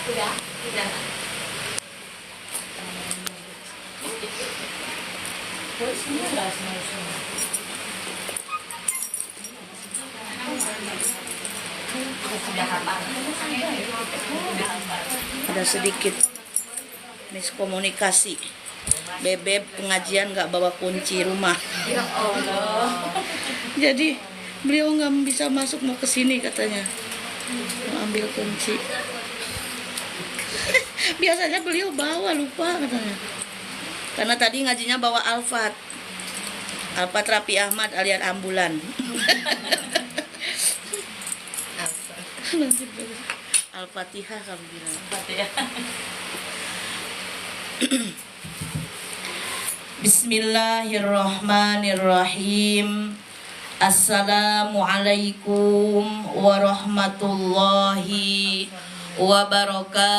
Udah. Udah. Ada sedikit miskomunikasi. Bebek pengajian nggak bawa kunci rumah. Ya Allah. Jadi beliau nggak bisa masuk, mau kesini katanya, mau ambil kunci. Biasanya beliau bawa, lupa katanya. Karena tadi ngajinya bawa Alfat Raffi Ahmad alias ambulan. Al-Fatihah kamu bilang. Bismillahirrahmanirrahim. Assalamualaikum warahmatullahi wabarakatuh.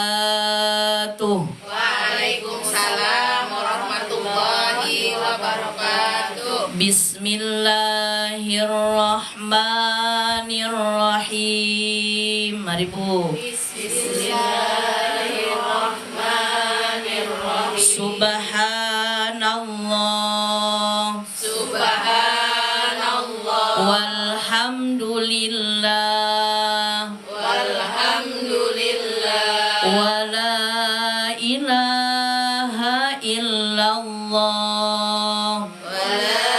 Waalaikumsalam warahmatullahi wabarakatuh. Bismillahirrahmanirrahim. Mari Bu. Bismillahirrahmanirrahim. Subhanallah. Subhanallah. Walhamdulillah. Walhamdulillah. Wala ilaha illallah. Wala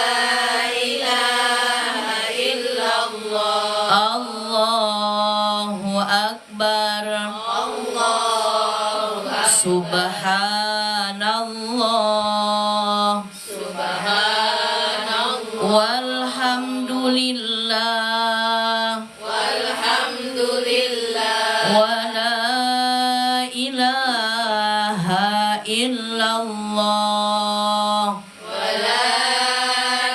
ilaha illallah. Allahu Akbar. Allahu Akbar. Subhanallah. Subhanallah. Walhamdulillah. Walhamdulillah. Wala ilaha illallah. Wala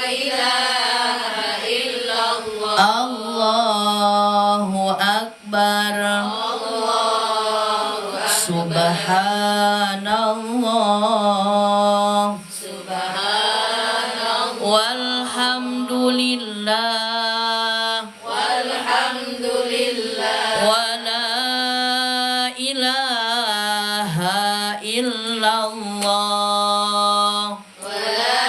ilaha illallah. Allahu Akbar. Allahu Akbar. Subhanallah. Subhanallah. Walhamdulillah. Walhamdulillah. Wala ilaha illallah. Wala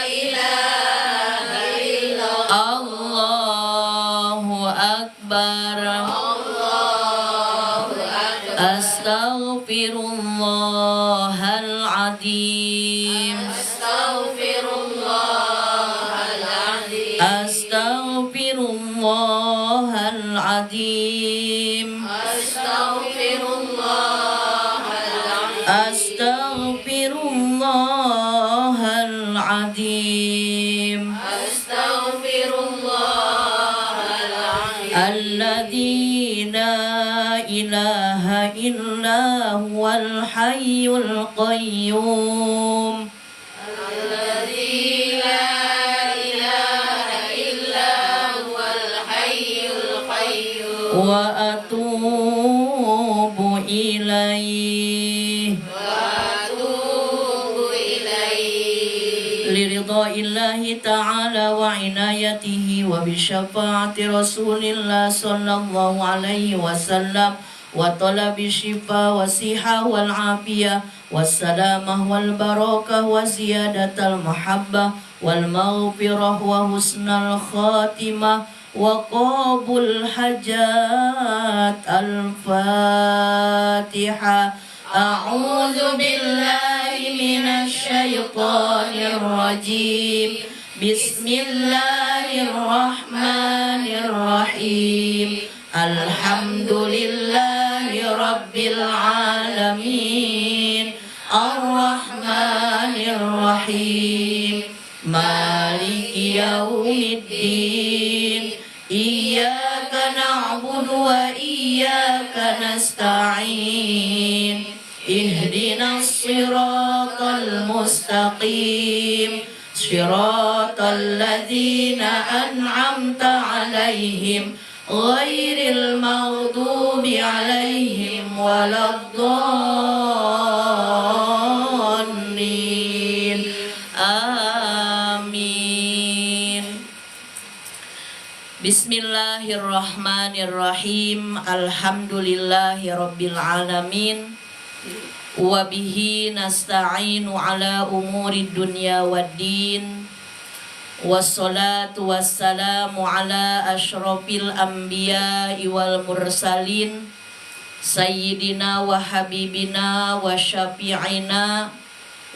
ilaha illallah. Allahu Akbar. Allahu Akbar. Astaghfirullahaladzim. Astaghfirullahaladzim. Astaghfirullahaladzim. Astaghfirullahaladzim. Astaghfirullahaladzim. Astaghfirullahaladzim. Alladzi la ilaha illa huwal hayyul qayyum. Alladzi la ilaha illa huwal hayyul qayyum. Wa atubu ilaih. Wa atubu ilaihi. Liridaillahi ta'ala wa inayatihi wa bisyafa'ati Rasulillah sallallahu alaihi wasallam wa talabi syifa wa siha wal afiyah wassalamah wal barakah wa ziyadatal mahabbah wal maghfirah wa husnal khatimah wa qabul hajat. Al-Fatihah. A'udzu billahi minasy syaithanir rajim. Bismillahirrahmanirrahim. Alhamdulillahi rabbil alamin. Ar-Rahmanir Rahim. Maliki yaumiddin. Iyyaka na'budu wa iyyaka nasta'in. Ihdinas siratal mustaqim. Siratal ladzina an'amta 'alaihim ghairil maghdubi 'alaihim waladdallin. Amin. Bismillahirrahmanirrahim. Alhamdulillahirabbil alamin. Wa bihi nasta'inu ala umuri dunya waddin. Wassalatu wassalamu ala asyrafil anbiya'i wal mursalin sayyidina wa habibina wa syafi'ina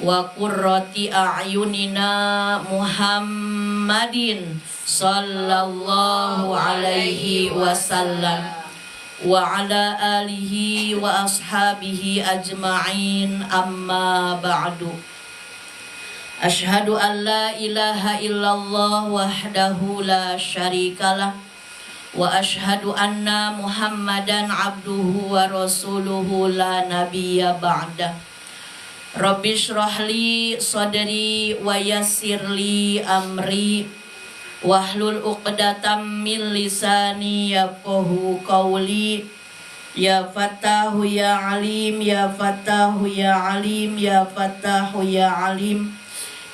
wa qurrati a'yunina Muhammadin sallallahu alaihi wasallam wa ala alihi wa ashabihi ajma'in, amma ba'du. Asyhadu an la ilaha illallah wahdahu la syarikalah wa asyhadu anna Muhammadan abduhu wa rasuluhu la nabiyya ba'da. Rabbi shrah li sadri wa yassir li amri wahlul 'uqdatam min lisani yafqahu qawli. Ya Fattahu ya Alim, ya Fattahu ya Alim, ya Fattahu ya Alim.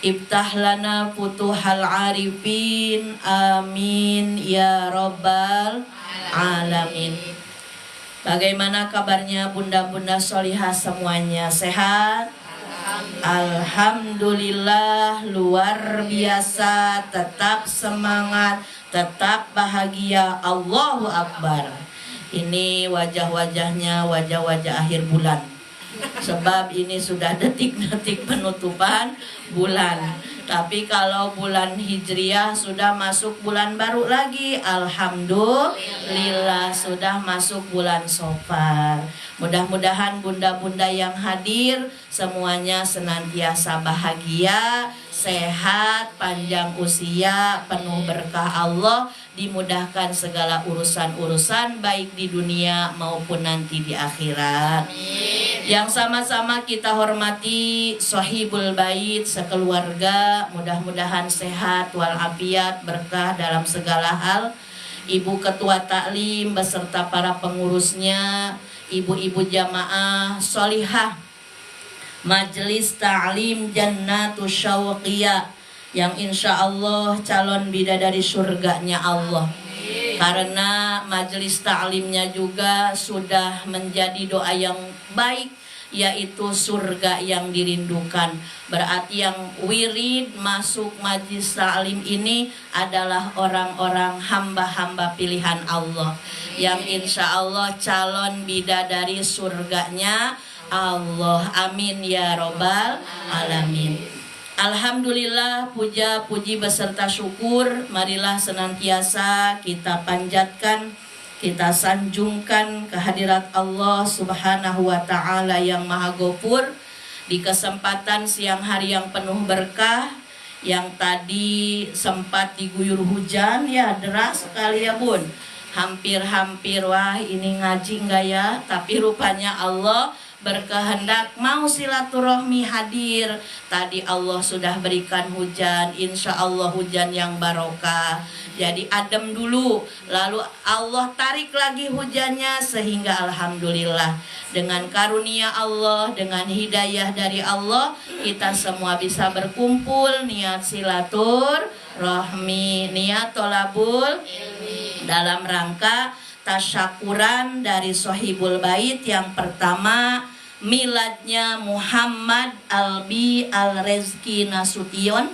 Iftah lana futuhal arifin, amin ya rabbal alamin. Bagaimana kabarnya bunda-bunda solihah semuanya? Sehat? Alhamdulillah, luar biasa, tetap semangat, tetap bahagia. Allahu Akbar. Ini wajah-wajahnya wajah-wajah akhir bulan. Sebab ini sudah detik-detik penutupan bulan. Tapi kalau bulan Hijriah sudah masuk bulan baru lagi. Alhamdulillah sudah masuk bulan Safar. Mudah-mudahan bunda-bunda yang hadir semuanya senantiasa bahagia, sehat, panjang usia, penuh berkah Allah, dimudahkan segala urusan-urusan baik di dunia maupun nanti di akhirat. Yang sama-sama kita hormati Sohibul Bait sekeluarga, mudah-mudahan sehat walafiat, berkah dalam segala hal. Ibu Ketua Taklim beserta para pengurusnya, ibu-ibu jamaah solihah Majelis Ta'lim Jannatus Syauqiyah yang insya Allah calon bidadari surganya Allah. Karena majelis ta'limnya juga sudah menjadi doa yang baik, yaitu surga yang dirindukan. Berarti yang wirid masuk majelis ta'lim ini adalah orang-orang hamba-hamba pilihan Allah, yang insya Allah calon bidadari surganya Allah. Amin ya robbal alamin. Alhamdulillah, puja puji beserta syukur marilah senantiasa kita panjatkan, kita sanjungkan kehadirat Allah Subhanahu wa taala yang Maha Ghafur di kesempatan siang hari yang penuh berkah, yang tadi sempat diguyur hujan ya, deras sekali ya Bun. Hampir-hampir wah ini ngaji enggak ya, tapi rupanya Allah berkehendak mau silaturahmi hadir. Tadi Allah sudah berikan hujan, insya Allah hujan yang barokah. Jadi adem dulu, lalu Allah tarik lagi hujannya, sehingga alhamdulillah dengan karunia Allah, dengan hidayah dari Allah, kita semua bisa berkumpul niat silaturahmi, niat tolabul dalam rangka tasyakuran dari Sohibul Bait. Yang pertama, miladnya Muhammad Albi Al-Rezki Nasution,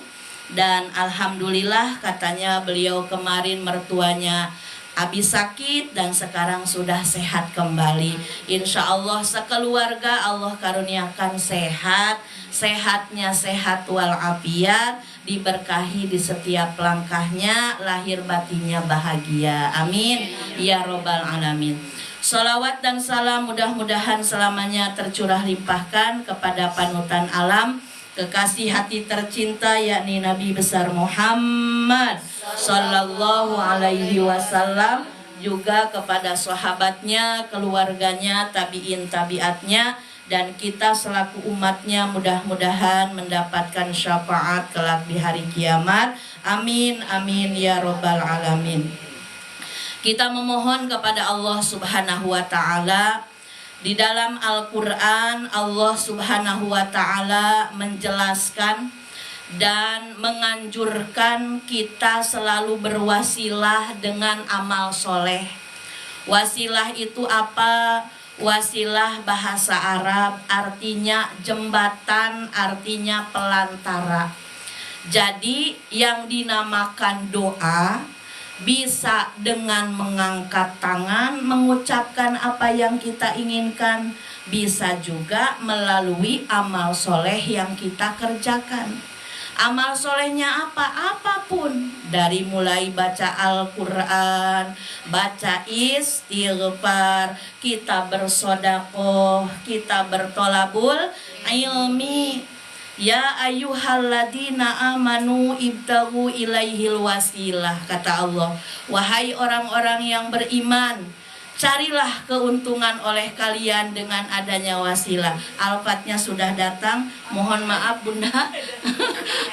dan alhamdulillah katanya beliau kemarin mertuanya habis sakit dan sekarang sudah sehat kembali. Insya Allah sekeluarga Allah karuniakan sehat, sehatnya sehat walafiat, diberkahi di setiap langkahnya, lahir batinnya bahagia. Amin ya robbal alamin. Salawat dan salam mudah-mudahan selamanya tercurah limpahkan kepada panutan alam, kekasih hati tercinta, yakni Nabi besar Muhammad sallallahu alaihi wasallam, juga kepada sahabatnya, keluarganya, tabi'in tabi'atnya, dan kita selaku umatnya mudah-mudahan mendapatkan syafaat kelak di hari kiamat. Amin amin ya robbal alamin. Kita memohon kepada Allah Subhanahu wa taala. Di dalam Al-Quran Allah Subhanahu wa ta'ala menjelaskan dan menganjurkan kita selalu berwasilah dengan amal soleh. Wasilah itu apa? Wasilah bahasa Arab artinya jembatan, artinya pelantara. Jadi yang dinamakan doa bisa dengan mengangkat tangan, mengucapkan apa yang kita inginkan, bisa juga melalui amal soleh yang kita kerjakan. Amal solehnya apa? Apapun, dari mulai baca Al-Quran, baca istighfar, kita bersodakoh, kita bertolabul ilmi. Ya ayyuhalladzina amanu ibtaghu ilaihil wasilah, kata Allah. Wahai orang-orang yang beriman, carilah keuntungan oleh kalian dengan adanya wasilah. Al-Fatnya sudah datang. Mohon maaf Bunda.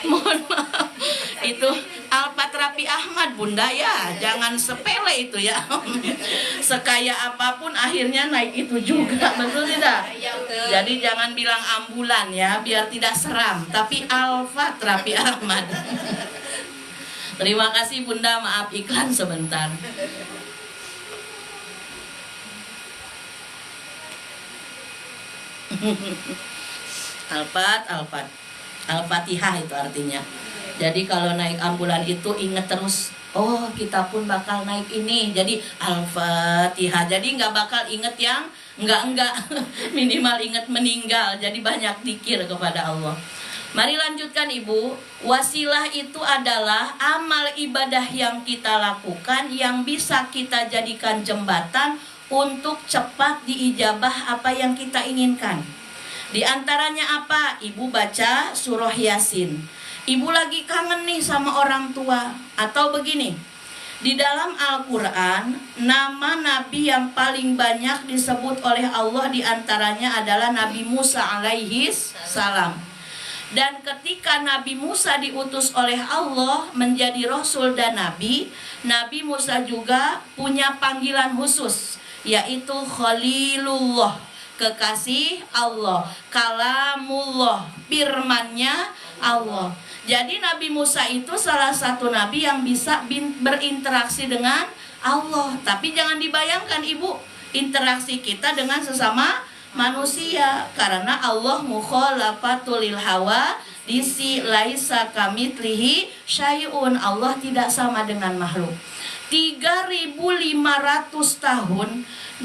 Mohon maaf. Itu Al-Fat Raffi Ahmad Bunda ya. Jangan sepele itu ya. Sekaya apapun akhirnya naik itu juga. Betul tidak? Jadi jangan bilang ambulan ya, biar tidak seram. Tapi Al-Fat Raffi Ahmad. Terima kasih Bunda, maaf iklan sebentar. Al-Fatihah itu artinya. Jadi kalau naik ambulan itu ingat terus, oh kita pun bakal naik ini. Jadi Al-Fatihah. Jadi nggak bakal ingat yang enggak minimal ingat meninggal. Jadi banyak zikir kepada Allah. Mari lanjutkan Ibu. Wasilah itu adalah amal ibadah yang kita lakukan yang bisa kita jadikan jembatan untuk cepat diijabah apa yang kita inginkan. Di antaranya apa? Ibu baca surah Yasin. Ibu lagi kangen nih sama orang tua. Atau begini, di dalam Al-Quran, nama Nabi yang paling banyak disebut oleh Allah di antaranya adalah Nabi Musa alaihi salam. Dan ketika Nabi Musa diutus oleh Allah menjadi Rasul dan Nabi, Nabi Musa juga punya panggilan khusus, yaitu Khalilullah, kekasih Allah, kalamullah, firmannya Allah. Jadi Nabi Musa itu salah satu nabi yang bisa berinteraksi dengan Allah. Tapi jangan dibayangkan Ibu, interaksi kita dengan sesama manusia, karena Allah mukhalafatul lil hawa disi laisa kamitslihi syai'un. Allah tidak sama dengan makhluk. 3.500 tahun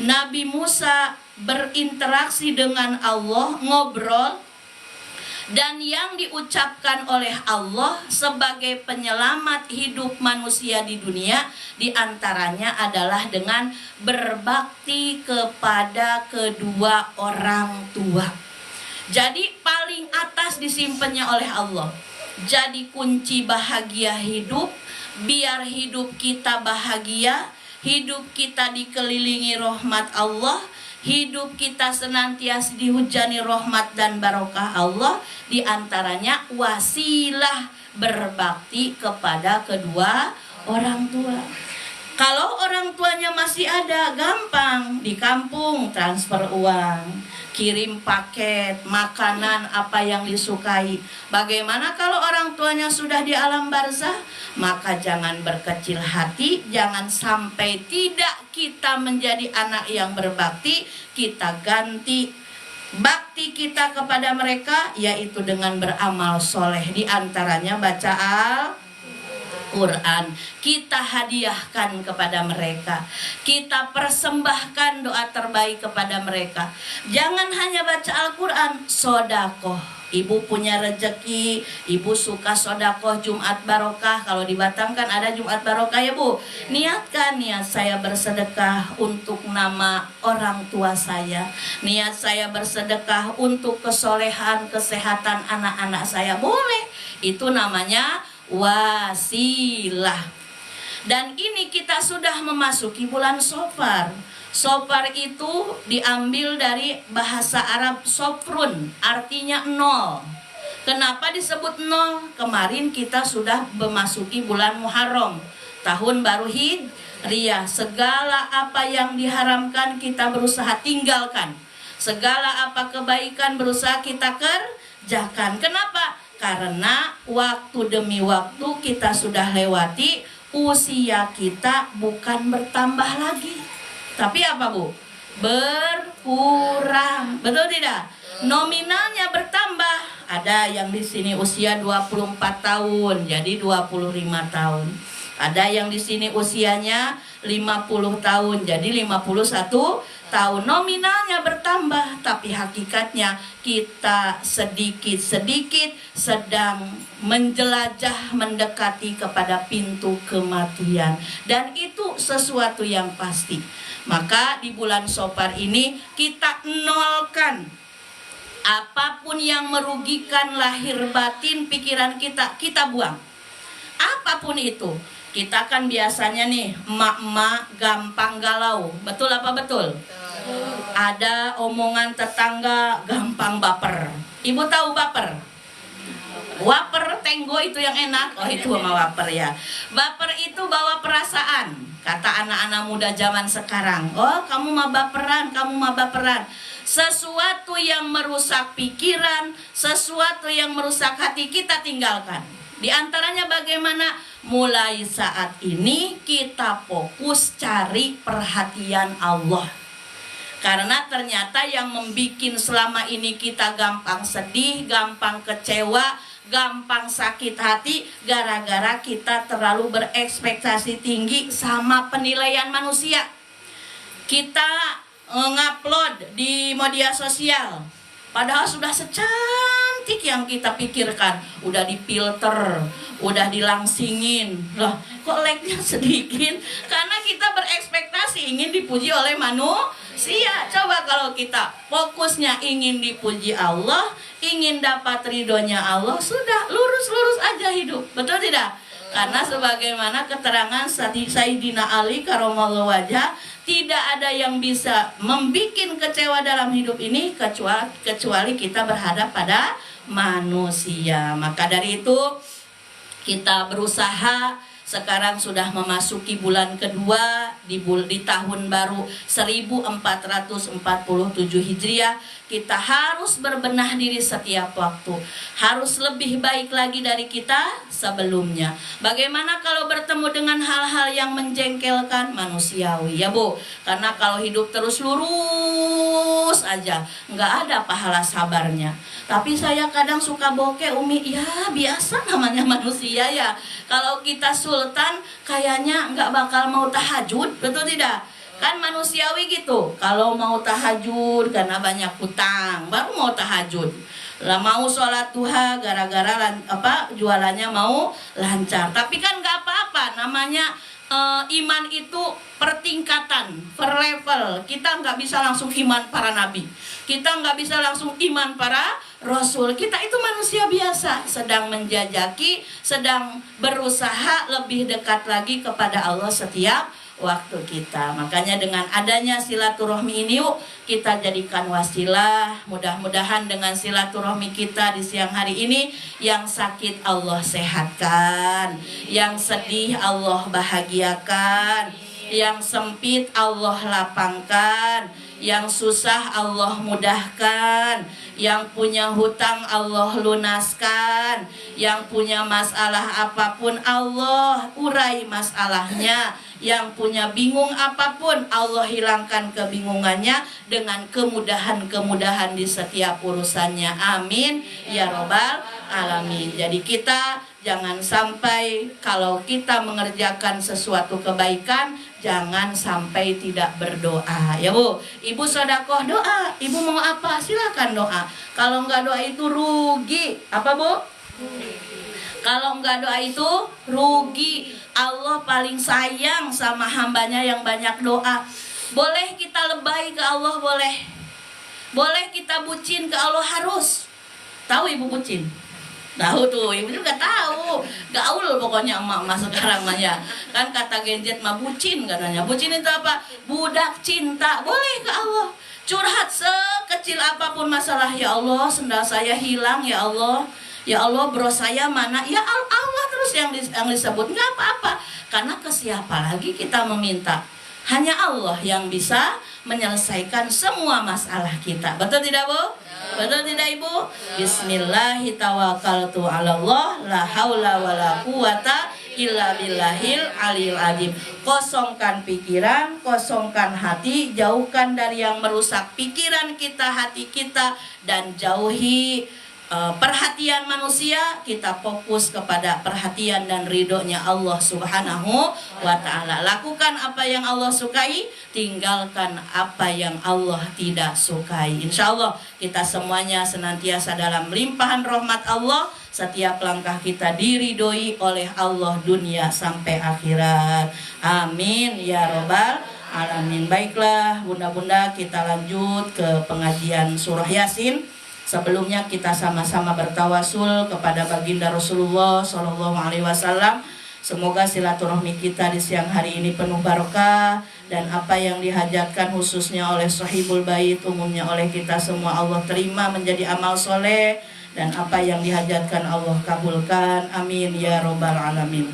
Nabi Musa berinteraksi dengan Allah, ngobrol, dan yang diucapkan oleh Allah sebagai penyelamat hidup manusia di dunia diantaranya adalah dengan berbakti kepada kedua orang tua. Jadi paling atas disimpannya oleh Allah. Jadi kunci bahagia hidup, biar hidup kita bahagia, hidup kita dikelilingi rahmat Allah, hidup kita senantiasa dihujani rahmat dan barokah Allah, diantaranya wasilah berbakti kepada kedua orang tua. Kalau orang tuanya masih ada, gampang, di kampung transfer uang, kirim paket, makanan apa yang disukai. Bagaimana kalau orang tuanya sudah di alam barzah? Maka jangan berkecil hati, jangan sampai tidak kita menjadi anak yang berbakti. Kita ganti bakti kita kepada mereka, yaitu dengan beramal soleh. Di antaranya baca Al-Quran, kita hadiahkan kepada mereka, kita persembahkan doa terbaik kepada mereka. Jangan hanya baca Al-Quran, sodakoh. Ibu punya rezeki, ibu suka sodakoh Jumat Barokah. Kalau di Batam kan ada Jumat Barokah ya Bu. Niatkan, niat saya bersedekah untuk nama orang tua saya, niat saya bersedekah untuk kesolehan, kesehatan anak-anak saya. Boleh, itu namanya wasilah. Dan ini kita sudah memasuki bulan Sofar. Sofar itu diambil dari bahasa Arab sofrun, artinya nol. Kenapa disebut nol? Kemarin kita sudah memasuki bulan Muharram, tahun baru Hijriah. Segala apa yang diharamkan kita berusaha tinggalkan. Segala apa kebaikan berusaha kita kerjakan. Kenapa? Karena waktu demi waktu kita sudah lewati, usia kita bukan bertambah lagi. Tapi apa Bu? Berkurang. Betul tidak? Nominalnya bertambah. Ada yang di sini usia 24 tahun, jadi 25 tahun. Ada yang di sini usianya 50 tahun, jadi 51 tahun. Nominalnya bertambah, tapi hakikatnya kita sedikit-sedikit sedang menjelajah mendekati kepada pintu kematian. Dan itu sesuatu yang pasti. Maka di bulan Shofar ini kita nolkan apapun yang merugikan lahir batin pikiran kita, kita buang. Apapun itu. Kita kan biasanya nih, emak-emak gampang galau. Betul apa betul? Ada omongan tetangga gampang baper. Ibu tahu baper? Waper tenggo itu yang enak. Oh itu sama waper ya. Baper itu bawa perasaan. Kata anak-anak muda zaman sekarang. Oh kamu mah baperan, kamu mah baperan. Sesuatu yang merusak pikiran, sesuatu yang merusak hati kita tinggalkan. Di antaranya bagaimana? Mulai saat ini kita fokus cari perhatian Allah. Karena ternyata yang membikin selama ini kita gampang sedih, gampang kecewa, gampang sakit hati, gara-gara kita terlalu berekspektasi tinggi sama penilaian manusia. Kita ngupload di media sosial, padahal sudah secantik yang kita pikirkan, udah difilter, udah dilangsingin. Loh, kok like-nya sedikit? Karena kita berekspektasi ingin dipuji oleh manusia. Coba kalau kita fokusnya ingin dipuji Allah, ingin dapat ridhonya Allah, sudah lurus-lurus aja hidup. Betul tidak? Karena sebagaimana keterangan Sayyidina Ali karramallahu wajhah, tidak ada yang bisa membuat kecewa dalam hidup ini kecuali kita berhadap pada manusia. Maka dari itu kita berusaha. Sekarang sudah memasuki bulan kedua di tahun baru 1447 Hijriah. Kita harus berbenah diri setiap waktu. Harus lebih baik lagi dari kita sebelumnya. Bagaimana kalau bertemu dengan hal-hal yang menjengkelkan? Manusiawi ya Bu. Karena kalau hidup terus lurus aja, nggak ada pahala sabarnya. Tapi saya kadang suka bokeh Umi. Ya biasa namanya manusia ya. Kalau kita sultan kayaknya nggak bakal mau tahajud. Betul tidak? Kan manusiawi gitu. Kalau mau tahajud karena banyak hutang, baru mau tahajud. Lah mau sholat duha gara-gara jualannya mau lancar. Tapi kan nggak apa-apa. Namanya iman itu pertingkatan, per level. Kita nggak bisa langsung iman para nabi. Kita nggak bisa langsung iman para rasul. Kita itu manusia biasa, sedang menjajaki, sedang berusaha lebih dekat lagi kepada Allah setiap waktu kita. Makanya dengan adanya silaturahmi ini yuk kita jadikan wasilah. Mudah-mudahan dengan silaturahmi kita di siang hari ini, yang sakit Allah sehatkan, yang sedih Allah bahagiakan, yang sempit Allah lapangkan, yang susah Allah mudahkan, yang punya hutang Allah lunaskan, yang punya masalah apapun Allah urai masalahnya, yang punya bingung apapun Allah hilangkan kebingungannya dengan kemudahan-kemudahan di setiap urusannya. Amin ya robbal alamin. Jadi kita jangan sampai kalau kita mengerjakan sesuatu kebaikan, jangan sampai tidak berdoa. Ya Bu, Ibu sedekah doa. Ibu mau apa? Silakan doa. Kalau enggak doa itu rugi. Apa Bu? Kalau enggak doa itu rugi. Allah paling sayang sama hambanya yang banyak doa. Boleh kita lebay ke Allah, boleh. Boleh kita bucin ke Allah, harus. Tahu Ibu bucin? Tahu tuh, Ibu juga tahu. Gaul pokoknya emak-emak sekarang mah ya. Kan kata Gen Z mah bucin katanya. Bucin itu apa? Budak cinta. Boleh ke Allah. Curhat sekecil apapun masalah. Ya Allah, sendal saya hilang ya Allah. Ya Allah, bro saya mana? Ya Allah terus yang disebut. Nggak apa-apa. Karena ke siapa lagi kita meminta? Hanya Allah yang bisa menyelesaikan semua masalah kita. Betul tidak, Bu? Betul tidak, Ibu? Bismillahirrahmanirrahim. 'alallah la haula wala quwata illa billahil aliyil azim. Kosongkan pikiran, kosongkan hati, jauhkan dari yang merusak pikiran kita, hati kita, dan jauhi perhatian manusia. Kita fokus kepada perhatian dan ridhonya Allah Subhanahu wa ta'ala. Lakukan apa yang Allah sukai, tinggalkan apa yang Allah tidak sukai. Insya Allah kita semuanya senantiasa dalam limpahan rahmat Allah. Setiap langkah kita diridhoi oleh Allah dunia sampai akhirat. Amin ya robbal alamin. Baiklah bunda-bunda, kita lanjut ke pengajian surah Yasin. Sebelumnya kita sama-sama bertawasul kepada baginda Rasulullah Shallallahu Alaihi Wasallam. Semoga silaturahmi kita di siang hari ini penuh barokah, dan apa yang dihajatkan khususnya oleh Sahibul Bait, umumnya oleh kita semua, Allah terima menjadi amal soleh, dan apa yang dihajatkan Allah kabulkan. Amin ya robbal alamin.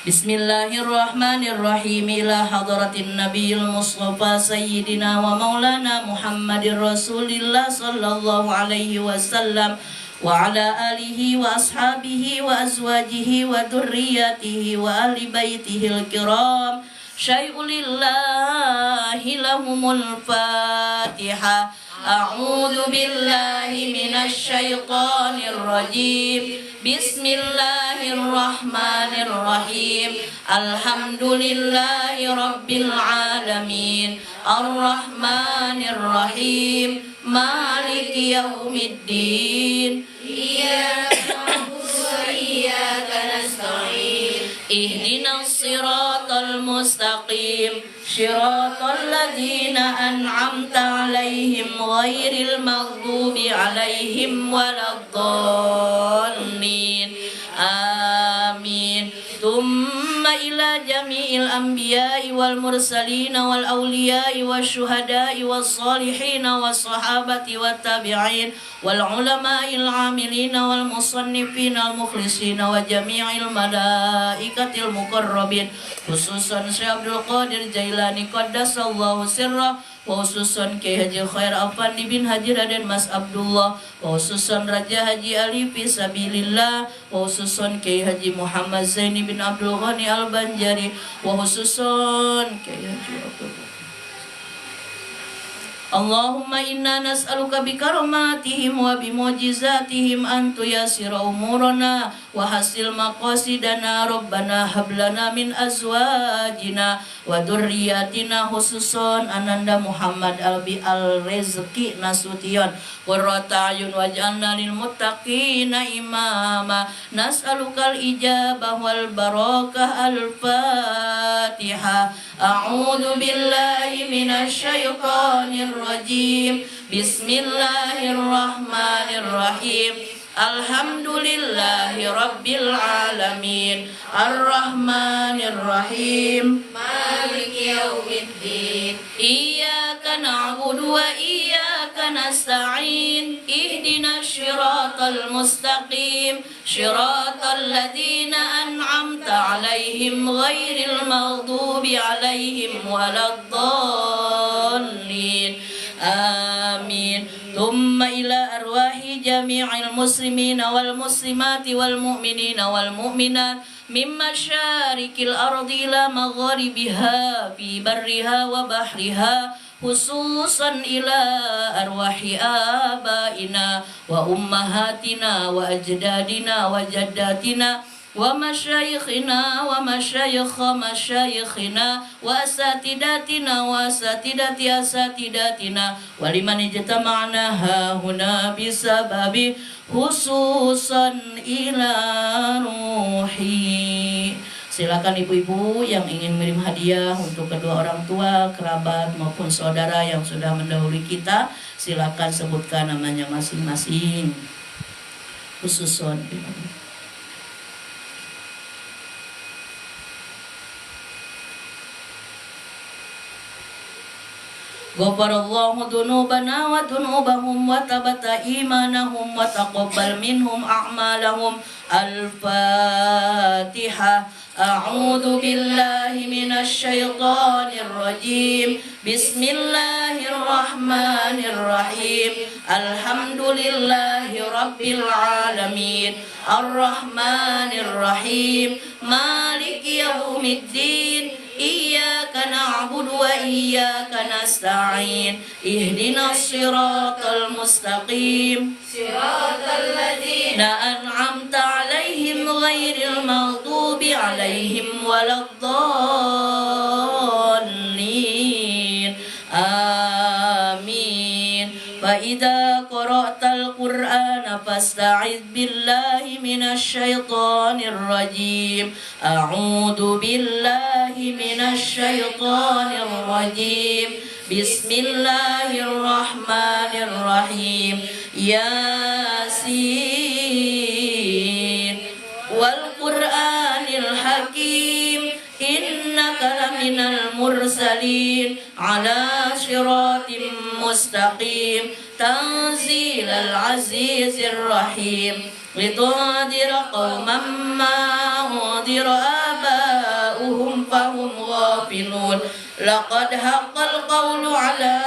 Bismillahirrahmanirrahim. Ila hadratin nabiyil mustafa sayyidina wa maulana Muhammadir Rasulillah sallallahu alaihi wasallam wa ala alihi wa ashabihi wa azwajihi wa dhurriyyatihi wa ahli baitihil kiram. Syai'ulillahi lahumul Fatihah. A'udzu billahi minasy syaithanir rajim. Bismillahirrahmanirrahim. Alhamdulillahi rabbil alamin. Arrahmanir rahim. Maliki yaumiddin. Iyyaka na'budu wa iyyaka nasta'in. Ihdinas siratal mustaqim. Shiratal ladzina an'amta 'alaihim ghairil maghdubi 'alaihim waladdallin. Amin. Tsumma ila jami'il anbiya'i wal mursalin wal awliya'i wasyuhada'i was salihin was sahabati wat tabi'in wal ulama'il 'amilin wal musannifin al mukhlisin wa jami'il malaikatil muqarrabin, khususan Syekh Abdul Qadir Jailani qaddasallahu sirrah, wa khususan Kiai Haji Khair Afandi bin Haji Raden Mas Abdullah, wa khususan Raja Haji Ali Fisabilillah, wa khususan Kiai Haji Muhammad Zaini bin Abdul Ghani Al-Banjari, wa khususan Kiai Haji Abdullah. Allahumma inna nas'aluka bikaromatihim wa bimujizatihim an tuyasira umurana wa hasil maqasidana. Rabbana hablana min azwajina wa dhurriyyatina, khususon Ananda Muhammad Albi Al-Rezeki Nasution, qurrata ayun waj'alna lil muttaqina imama. Nas'alukal ijabah wal barakah. Al-Fatihah. A'udzu billahi minasy syaithanir rajim. Bismillahirrahmanirrahim. Alhamdulillahi rabbil alamin. Ar-Rahmanir-Rahim. Maliki yaumiddin. Iyyaka na'budu wa iyyaka nasta'in. Ihdinas siratal mustaqim. Shiratal ladzina an'amta 'alaihim ghairil maghdubi 'alaihim waladdallin. Amin. Thumma ila arwahi jami'il muslimina wal muslimati wal mu'minina wal mu'minat min masyarikil ardi ila magharibiha fi barriha wa bahriha, khususan ila arwahi abaina wa ummahatina wa ajdadina wa jaddatina wa masyayikhina wa masyayikha masyayikhina wa asatidatina wa asatidati asatidatina wa liman ijtama'na hahuna bisababi khususan ila ruhi. Silakan ibu-ibu yang ingin mengirim hadiah untuk kedua orang tua, kerabat maupun saudara yang sudah mendahului kita, silakan sebutkan namanya masing-masing. Khususon Ghafarallahu dzunubana wa dzunubahum wa tabata imanahum wa taqabbal minhum a'malahum. Al-Fatihah. A'udzu billahi minasy syaithanir rajim. Bismillahirrahmanirrahim. Alhamdulillahi rabbil alamin. Ar-Rahmanir Rahim. Maliki yaumiddin. Iyyaka na'budu wa iyyaka nasta'in. Ihdinas siratal mustaqim. Siratal ladzina an'amta 'alaihim ghairil maghdubi 'alaihim waladdallin. Amin. Fa idza qara'tal Qur'ana fasta'iz billahi minasy syaithanir rajim. A'udzu billahi minasy syaithanir rajim. Bismillahirrahmanirrahim. Yasin wal Qur'anil hakim. Innaka laminal mursalin ala siratim mustaqim. Tanzilal azizir rahim. Litundira qauman ma undira aba'uhum fahum ghafilun. Laqad haqqal qawlu ala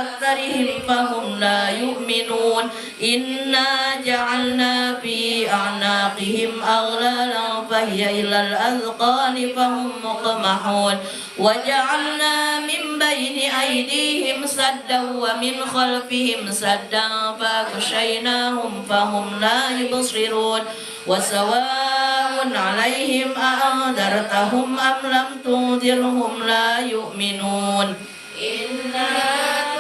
aktsarihim fahum la yu'minun. Inna ja'alna fi a'naqihim aghlalan fahiya ilal azqani fahum muqmahun. Wa ja'alna min bayni aydihim saddan wa min khalfihim saddan faghshaynahum fahum la yubsirun. Wa sawa'un 'alaihim a'andartahum am lam tunzirhum la yu'minun.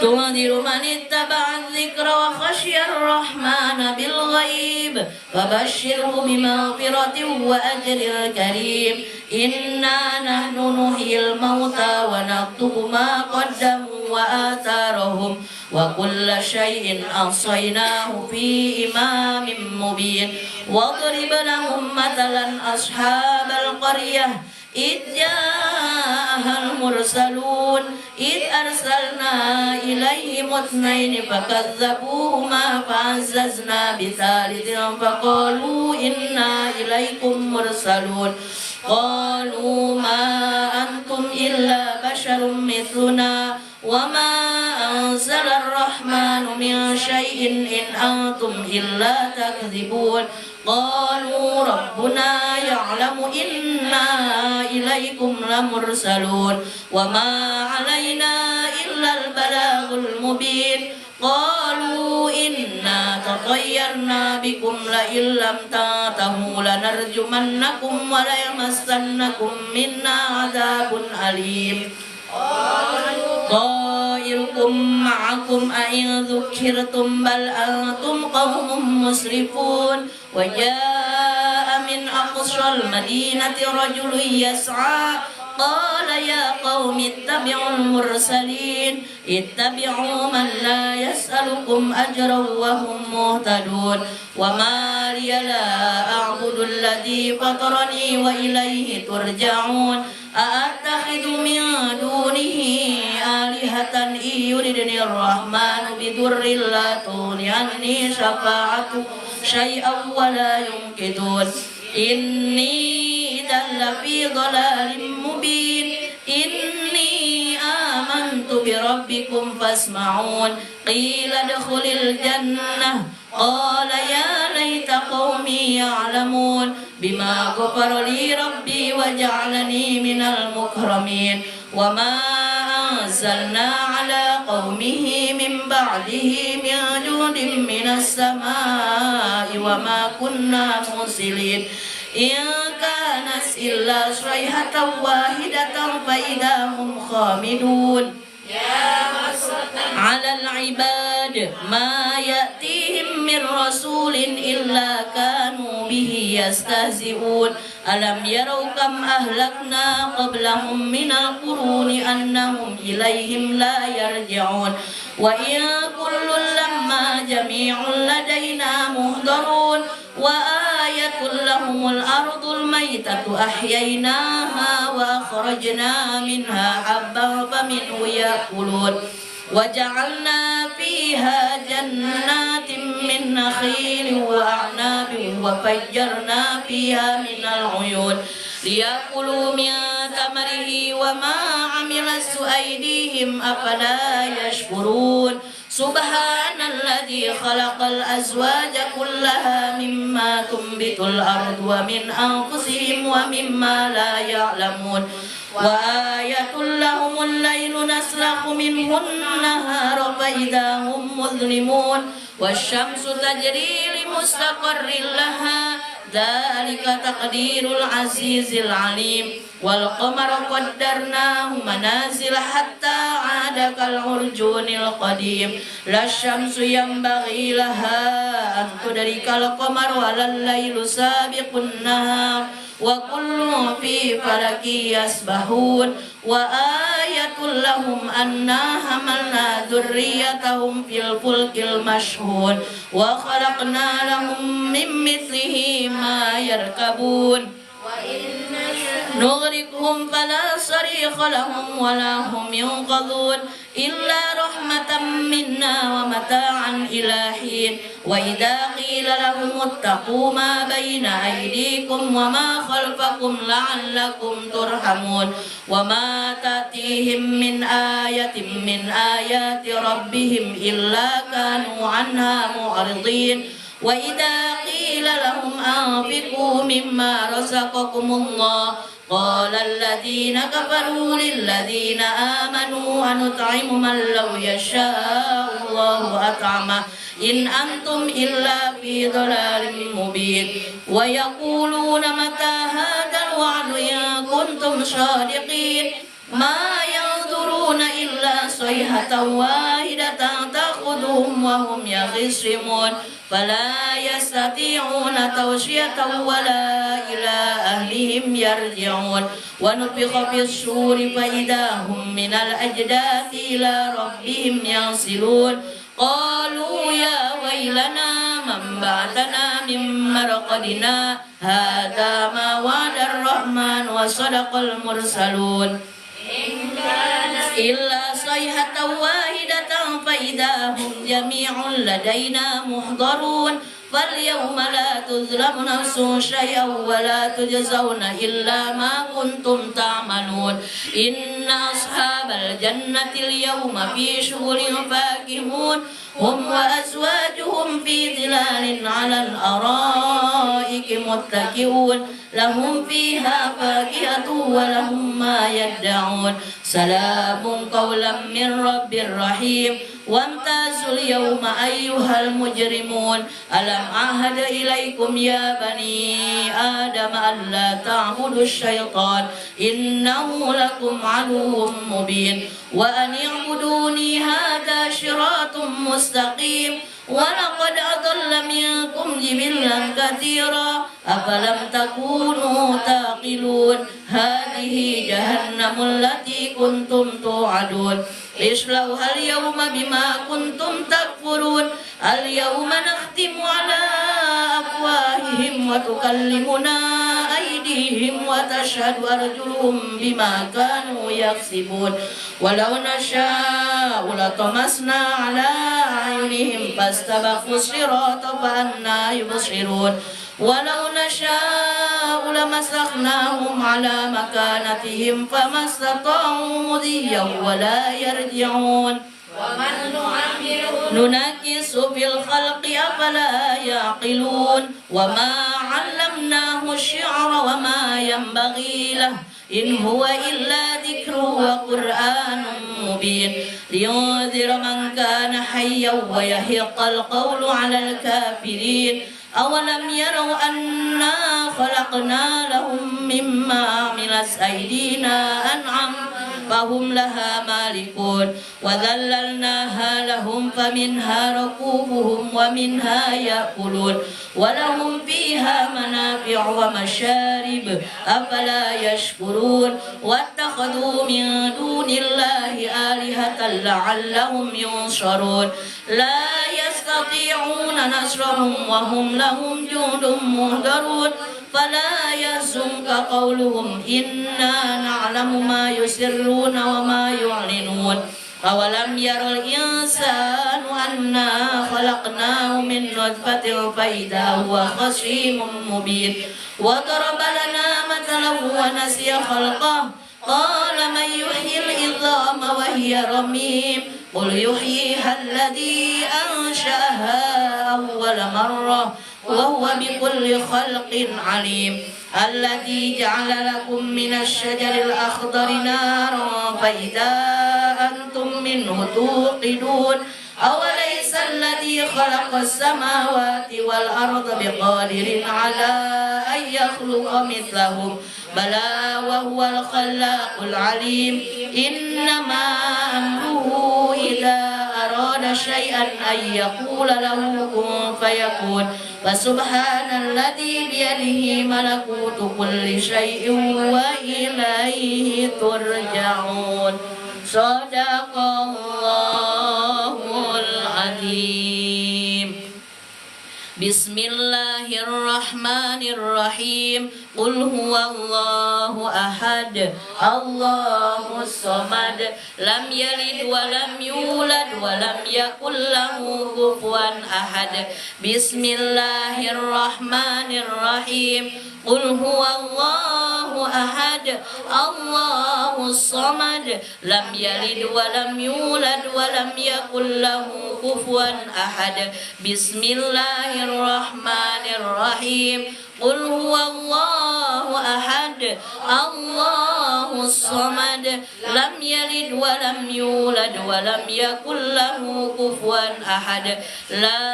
Tunziru man ittaba'a dzikra wa khashiya ar-rahmana bil ghaib fabashshirhu bimaghfiratin wa ajrin karim. Inna nahnu nuhyil mauta wa naktubu ma qaddamu wa atharahum wa kulla syai'in ahsaynahu fi imamin mubin. Wadrib lahum matalan ashabal qaryah إذ جاءها المرسلون إذ أرسلنا إليهم اثنين فكذبوهما فعززنا بثالث فقالوا إنا إليكم مرسلون. قالوا ما أنتم إلا بشر مثلنا وما أنزل الرحمن من شيء إن أنتم إلا تكذبون. قالوا ربنا يعلم إنا إليكم لمرسلون وما علينا إلا البلاغ المبين. قالوا إنا تطيرنا بكم لئن لم تنتهوا لنرجمنكم وليمسنكم منا عذاب أليم. طائركم معكم أئن ذكرتم بل أنتم قوم مسرفون. وجاء من أقصى المدينة رجل يسعى قال يا قوم اتبعوا المرسلين اتبعوا من لا يسألكم أجرا وهم مهتدون. وما لي لا أعبد الذي فطرني وإليه ترجعون. أأتخذ من دونه آلهة إن يردني الرحمن بضر لا تغن عني شفاعتهم شيئا ولا ينقذون. إني إذا لفي ضلال مبين. إني آمنت بربكم فاسمعون. قيل ادخل الجنة قال يا ليت قومي يعلمون بما غفر لي ربي وجعلني من المكرمين. وما أنزلنا على قومه من بعده من جند من السماء وما كنا مرسلين. إن كانت إلا صيحة واحدة فإذا هم خامدون. على العباد ما يأتيهم من رسول إلا كانوا به يستهزئون. ألم يروا كم أهلكنا قبلهم من القرون أنهم إليهم لا يرجعون. وإن كل لما جميع لدينا محضرون. وآية لهم الأرض الميتة أحييناها وأخرجنا منها حبا فمنه يأكلون. وجعلنا فيها جنات من نخيل وأعناب وفجرنا فيها من العيون ليأكلوا من ثمره وما عملت أيديهم أفلا يشكرون سبحان الذي خلق الأزواج كلها مما تنبت الأرض ومن أنفسهم ومما لا يعلمون وآية لهم الليل نسلخ منه النهار فإذا هم مظلمون والشمس تجري لمستقر لها ذلك تقدير العزيز العليم والقمر قدرناه منازل حتى عاد كالعرجون القديم لا الشمس ينبغي لها أن تدرك القمر ولا الليل سابق النهار وكل في فلك يسبحون وآية لهم أنا حملنا ذريتهم في الفلك المشحون وخلقنا لهم من مثله ما يركبون نغرقهم فلا صريخ لهم ولا هم ينقذون إلا رحمة منا ومتاعا إلى حين وإذا قيل لهم اتقوا ما بين أيديكم وما خلفكم لعلكم ترحمون وما تأتيهم من آية من آيات ربهم إلا كانوا عنها معرضين وإذا قيل لهم أنفقوا مما رزقكم الله قال الذين كفروا للذين آمنوا أنطعم من لو يشاء الله أطعمه إن أنتم إلا في ضلال مبين ويقولون متى هذا الوعد إن كنتم صادقين ما ينظرون إلا صيحة واحدة تأخذهم وهم يخصمون فلا يستطيعون توصية ولا إلى أهلهم يرجعون ونفخ في الصور فإذا هم من الأجداث إلى ربهم ينسلون قالوا يا ويلنا من بعثنا من مرقدنا هذا ما وعد الرحمن وصدق المرسلون إلا صيحة واحدة فإذا هم جميع لدينا محضرون فاليوم لا تظلم نفس شيئا ولا تجزون إلا ما كنتم تعملون إن أصحاب الجنة اليوم في شغل فاكهون هم وأزواجهم في ظلال على الأرائك متكئون لهم فيها فاكهة ولهم ما يدعون سلام قولا من رب رحيم وامتازوا اليوم أيها المجرمون ألم أعهد إليكم يا بني آدم ألا تعبدوا الشيطان إنه لكم عدو مبين وأن اعبدوني هذا صراط مستقيم ولقد أضل منكم جبلا كثيرا أفلم تكونوا تعقلون هذه جهنم التي كنتم توعدون اصلوها اليوم بما كنتم تكفرون اليوم نختم على أفواههم وتكلمنا أيديهم وتشهد أرجلهم بما كانوا يكسبون ولو نشاء لطمسنا على أعينهم فاستبقوا الصراط فأنى يبصرون ولو نشاء لمسخناهم على مكانتهم فما استطاعوا مضيا ولا يرجعون ومن نعمره ننكس في الخلق أفلا يعقلون وما علمناه الشعر وما ينبغي له إن هو إلا ذكر وقرآن مبين لينذر من كان حيا ويحق القول على الكافرين أولم يروا أنا خلقنا لهم مما عملت أيدينا أنعام فهم لها مالكون وذللناها لهم فمنها ركوبهم ومنها يأكلون ولهم فيها منافع ومشارب أفلا يشكرون واتخذوا من دون الله آلهة لعلهم ينصرون لا يستطيعون نصرهم وهم لهم جند مهدرون فلا يحزنك قولهم إنا نعلم ما يسرون وما يعلنون أولم ير الإنسان أنا خلقناه من نطفة فإذا هو خصيم مبين وضرب لنا مثلا ونسي خلقه قال من يحيي العظام وهي رميم قل يحييها الذي أنشأها أول مرة وهو بكل خلق عليم الذي جعل لكم من الشجر الأخضر نارا فإذا أنتم منه توقدون أوليس الذي خلق السماوات والأرض بقادر على أن يخلق مثلهم بلى وهو الخلاق العليم إنما أمره إذا أراد شيئا أن يقول له كن فيكون فسبحان الذي بيده ملكوت كل شيء وإليه ترجعون صدق الله العظيم بسم الله الرحمن الرحيم قل هو الله أحد الله الصمد لم يلد ولم يولد ولم يكن له كفوا أحد بسم الله الرحمن الرحيم قل هو الله أحد الله الصمد لم يلد ولم يولد ولم يكن له كفوا أحد بسم الله الرحمن الرحيم قل هو الله أحد الله الصمد لم يلد ولم يولد ولم يكن له كفوا أحد لا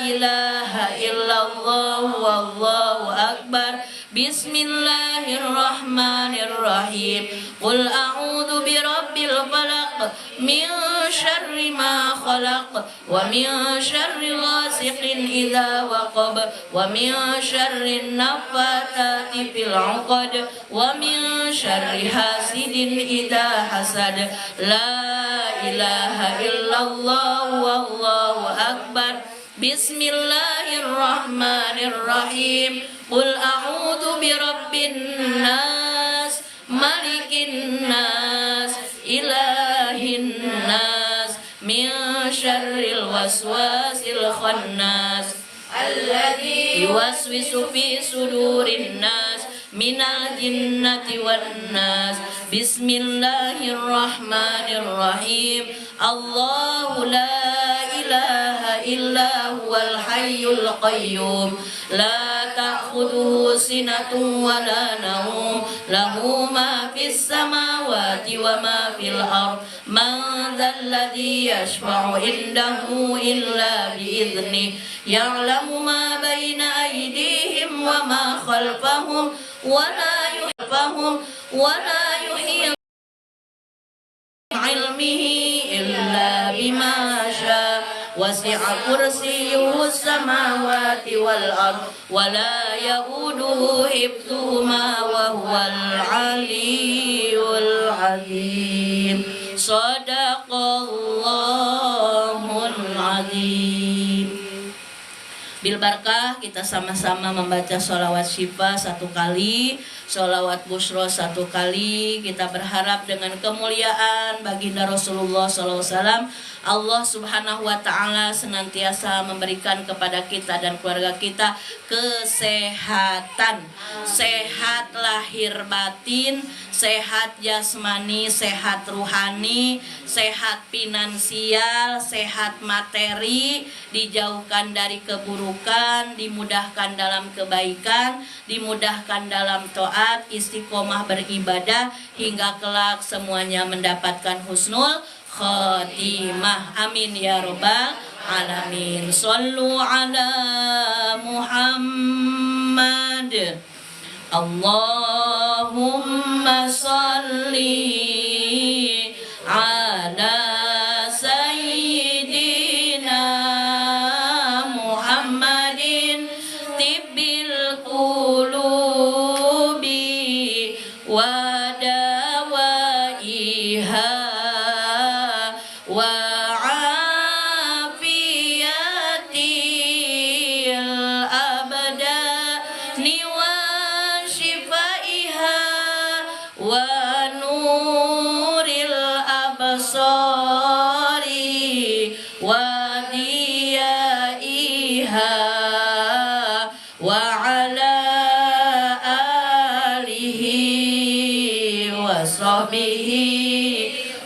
إله إلا الله والله أكبر بسم الله الرحمن الرحيم قل أعوذ برب الفلق من شر ما خلق ومن شر غاسق إذا وقب ومن شر النفاثات في العقد ومن شر حاسد إذا حسد لا إله إلا الله والله أكبر بسم الله الرحمن الرحيم قل أعوذ برب الناس ملك الناس إله الناس من شر الوسواس الخناس الذي يوسوس في صدور الناس من الجنة والناس بسم الله الرحمن الرحيم الله لا إله إلا هو الحي القيوم لا تأخذه سنة ولا نوم له ما في السماوات وما في الأرض من ذا الذي يشفع عنده إلا بإذنه يعلم ما بين أيديهم وما خلفهم ولا يحيط علمه إلا بما شاء وسع كرسيه السماوات والأرض ولا يؤوده حفظهما وهو العلي العظيم صدق الله العظيم. Bil barakah kita sama-sama membaca sholawat syifa 1 kali, sholawat busyra 1 kali. Kita berharap dengan kemuliaan baginda Rasulullah SAW, Allah Subhanahu wa Ta'ala senantiasa memberikan kepada kita dan keluarga kita kesehatan, sehat lahir batin, sehat jasmani, sehat ruhani, sehat finansial, sehat materi, dijauhkan dari keburukan, dimudahkan dalam kebaikan, dimudahkan dalam taat, istiqomah beribadah hingga kelak semuanya mendapatkan husnul khotimah. Amin ya rabbal alamin. Shallu ala Muhammad. Allahumma shalli ala sayyidina Muhammadin tibbil qulubi wa dawaiha wa afiyatil abdani wa shifaiha wa nur أديائها وعلى آله وصحبه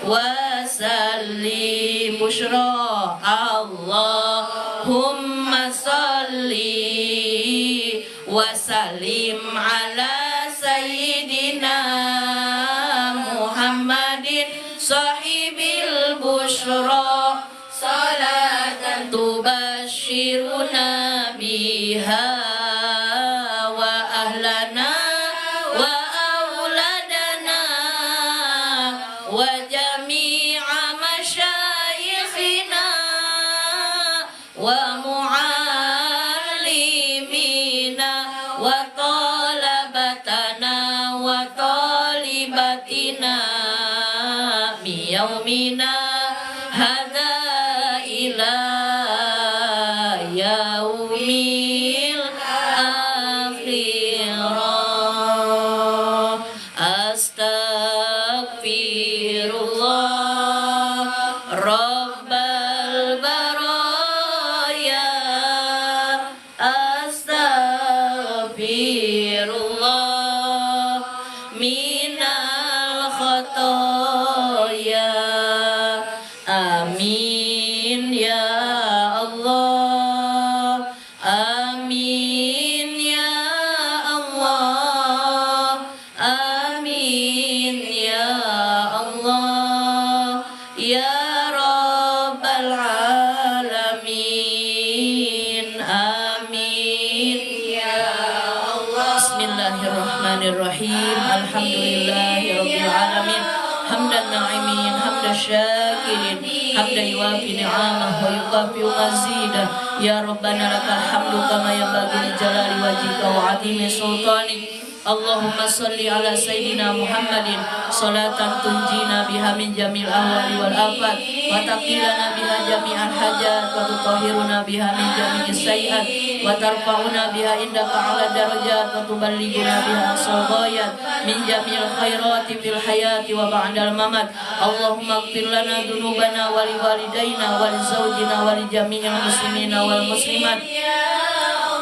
وسلم بشرى اللهم صل وسلم على سيدنا محمد صاحب البشرى صلاة تبشرنا بها وأهلنا وأولادنا وجميع مشايخنا ومعلمينا وطلبتنا وطالباتنا من يومنا هذا إلى يوم الآخرة أستغفر الله رب البرايا أستغفر الله من الخطايا آمين يا الله آمين يا الله آمين يا الله يا رب العالمين آمين يا الله بسم الله الرحمن الرحيم الحمد لله رب العالمين حمد الناعمين حمد الشاكرين حمد يوافي نعمه ويكافئ مزيدا يا ربنا لك الحمد كما ينبغي لجلال وجهك وعظيم سلطانك اللهم صل على سيدنا محمد صلاة تنجينا بها من جميع الأهوال والآفات وتقيلنا بها جميع الحاجات وتطهرنا بها من جميع السيئات وترفعنا بها عندك على الدرجات وتبلغنا بها أقصى الغايات من جميع الخيرات في الحياة وبعد الممات اللهم اغفر لنا ذنوبنا ولوالدينا ولزوجنا ولجميع المسلمين والمسلمات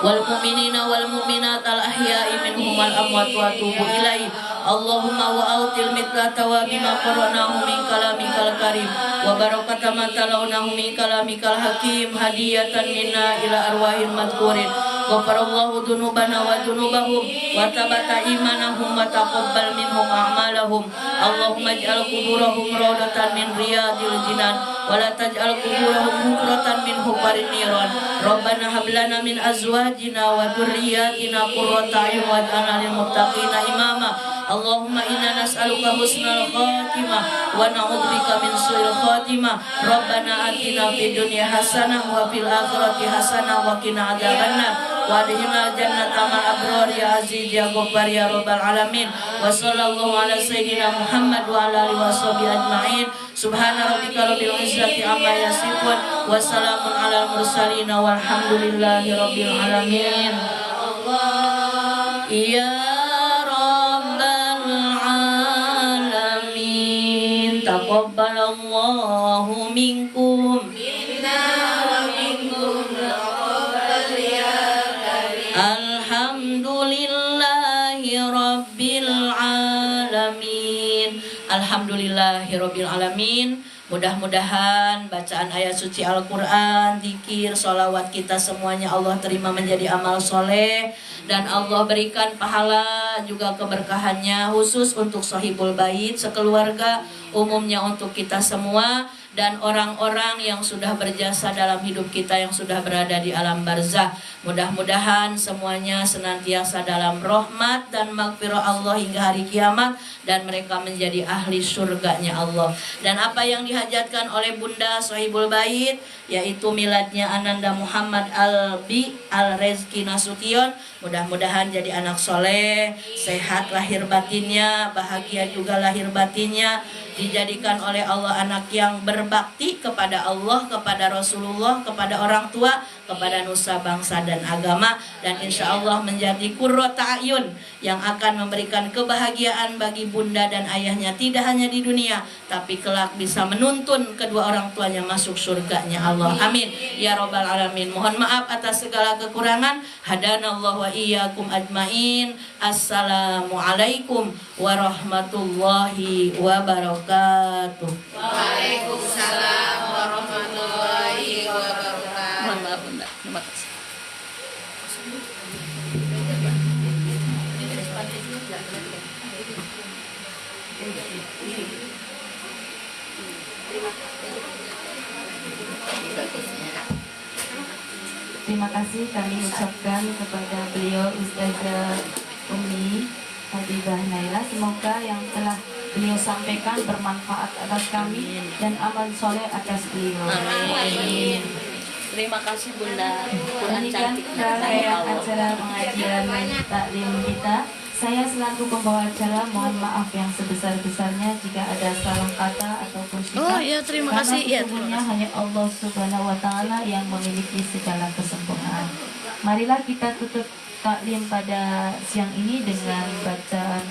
والمؤمنين والمؤمنات الأحياء منهم والأموات وأتوب إليه اللهم وأوتل مثل ثواب ما قرأناه من كلامك الكريم وبركة ما تلوناه من كلامك الحكيم هدية منا إلى أرواح المذكورين غفر الله ذنوبنا وذنوبهم وثبت إيمانهم وتقبل منهم أعمالهم اللهم اجعل قبورهم روضة من رياض الجنان ولا تجعل قبورهم حفرة من حفر النيران ربنا هب لنا من أزواجنا وذرياتنا قرة أعين واجعلنا للمتقين إماما اللهم إنا نسألك حسن الخاتمة ونعوذ بك من سوء الخاتمة ربنا آتنا في الدنيا حسنة وفي الآخرة حسنة وقنا عذاب النار وادخلنا الجنة مع الأبرار يا عزيز يا غفار يا رب العالمين وصلى الله على سيدنا محمد وعلى آله وصحبه أجمعين سبحان ربك رب العزة عما يصفون وسلام على المرسلين والحمد لله رب العالمين يا رب العالمين تقبل الله منكم Alhamdulillahi Rabbil Alamin. Alhamdulillahi Rabbil Alamin. Mudah-mudahan bacaan ayat suci Al-Quran, zikir, sholawat kita semuanya Allah terima menjadi amal soleh. Dan Allah berikan pahala juga keberkahannya khusus untuk Sohibul Bait sekeluarga, umumnya untuk kita semua. Dan orang-orang yang sudah berjasa dalam hidup kita yang sudah berada di alam barzah. Mudah-mudahan semuanya senantiasa dalam rahmat dan maghfirah Allah hingga hari kiamat. Dan mereka menjadi ahli surganya Allah. Dan apa yang dihajatkan oleh Bunda Sohibul Bait, yaitu miladnya Ananda Muhammad Albi Al-Rezki Nasution, mudah-mudahan jadi anak soleh, sehat lahir batinnya, bahagia juga lahir batinnya, dijadikan oleh Allah anak yang berbakti kepada Allah, kepada Rasulullah, kepada orang tua, kepada nusa bangsa dan agama, dan insya Allah menjadi qurrata ayun yang akan memberikan kebahagiaan bagi bunda dan ayahnya, tidak hanya di dunia tapi kelak bisa menuntun kedua orang tuanya masuk surganya Allah. Amin ya robbal alamin. Mohon maaf atas segala kekurangan. Hadanallahu wa iyyakum ajmain. Assalamualaikum warahmatullahi wabarakatuh. Waalaikumsalam warahmatullahi wabarakatuh. Mohon maaf Bunda. Terima kasih. Terima kasih kami ucapkan kepada beliau Ustazah Umi Habibah Naila. Semoga yang telah beliau sampaikan bermanfaat atas kami dan amal soleh atas beliau. Amin. Terima kasih Bunda. Demikian rangkaian acara pengajian taklim kita. Saya selaku pembawa acara mohon maaf yang sebesar-besarnya jika ada salah kata ataupun sikap. Terima Karena kasih. sesungguhnya hanya Allah Subhanahu wa taala yang memiliki segala kesempurnaan. Marilah kita tutup taklim pada siang ini dengan bacaan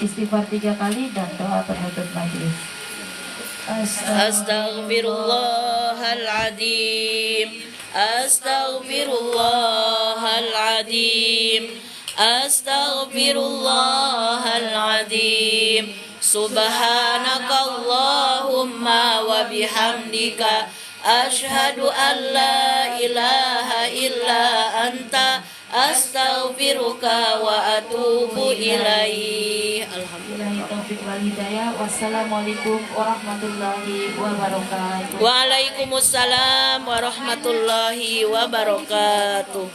istighfar 3 kali dan doa penutup majelis. Astaghfirullahaladzim. Astaghfirullahaladzim. Astaghfirullahaladzim. Subhanakallahumma wa bihamdika asyhadu an la ilaha illa anta astaghfiruka wa atubu ilaih. Billahi taufiq wal hidayah. Wassalamualaikum warahmatullahi wabarakatuh. Waalaikumsalam warahmatullahi wabarakatuh.